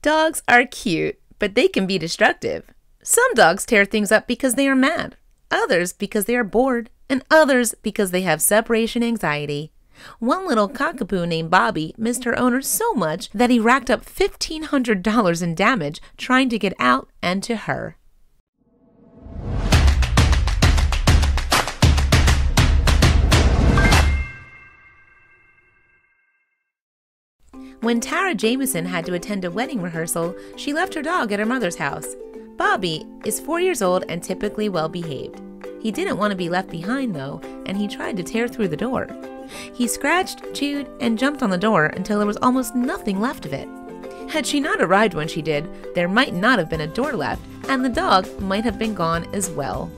Dogs are cute, but they can be destructive. Some dogs tear things up because they are mad, others because they are bored, and others because they have separation anxiety. One little cockapoo named Bobbie missed her owner so much that he racked up $1,500 in damage trying to get out and to her. When Tara Jameson had to attend a wedding rehearsal, she left her dog at her mother's house. Bobbie is 4 years old and typically well-behaved. He didn't want to be left behind, though, and he tried to tear through the door. He scratched, chewed, and jumped on the door until there was almost nothing left of it. Had she not arrived when she did, there might not have been a door left, and the dog might have been gone as well.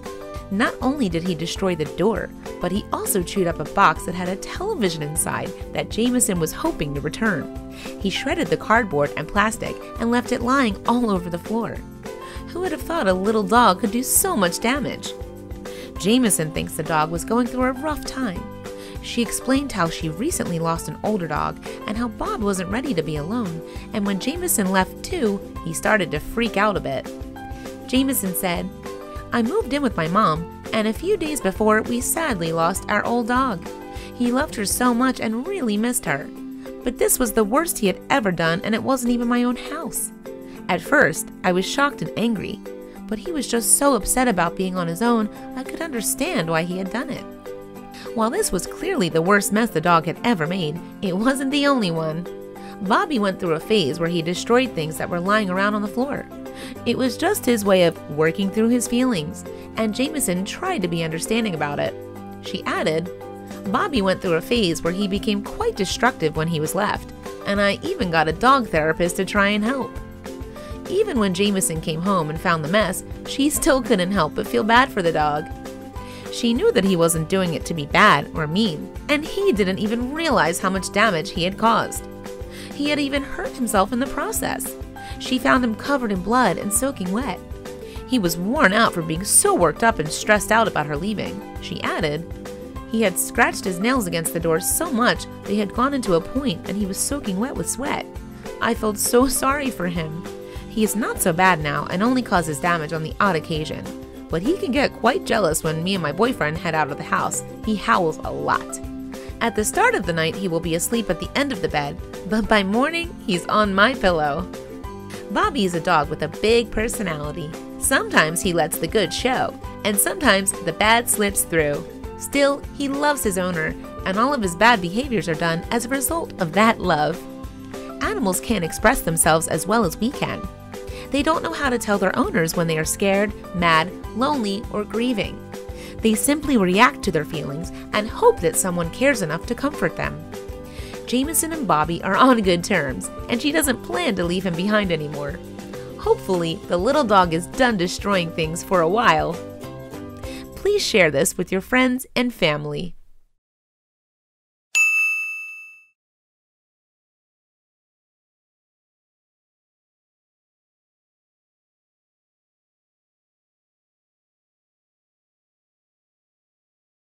Not only did he destroy the door, but he also chewed up a box that had a television inside that Jameson was hoping to return. He shredded the cardboard and plastic and left it lying all over the floor. Who would have thought a little dog could do so much damage? Jameson thinks the dog was going through a rough time. She explained how she recently lost an older dog and how Bob wasn't ready to be alone, and when Jameson left too, he started to freak out a bit. Jameson said, "I moved in with my mom, and a few days before we sadly lost our old dog. He loved her so much and really missed her. But this was the worst he had ever done, and it wasn't even my own house. At first, I was shocked and angry, but he was just so upset about being on his own, I could understand why he had done it." While this was clearly the worst mess the dog had ever made, it wasn't the only one. Bobbie went through a phase where he destroyed things that were lying around on the floor. It was just his way of working through his feelings, and Jameson tried to be understanding about it. She added, "Bobbie went through a phase where he became quite destructive when he was left, and I even got a dog therapist to try and help." Even when Jameson came home and found the mess, she still couldn't help but feel bad for the dog. She knew that he wasn't doing it to be bad or mean, and he didn't even realize how much damage he had caused. He had even hurt himself in the process. She found him covered in blood and soaking wet. He was worn out from being so worked up and stressed out about her leaving. She added, "He had scratched his nails against the door so much they had gone into a point and he was soaking wet with sweat. I felt so sorry for him. He is not so bad now and only causes damage on the odd occasion. But he can get quite jealous when me and my boyfriend head out of the house. He howls a lot. At the start of the night, he will be asleep at the end of the bed, but by morning, he's on my pillow." Bobbie is a dog with a big personality. Sometimes he lets the good show, and sometimes the bad slips through. Still, he loves his owner, and all of his bad behaviors are done as a result of that love. Animals can't express themselves as well as we can. They don't know how to tell their owners when they are scared, mad, lonely, or grieving. They simply react to their feelings and hope that someone cares enough to comfort them. Jameson and Bobbie are on good terms, and she doesn't plan to leave him behind anymore. Hopefully, the little dog is done destroying things for a while. Please share this with your friends and family.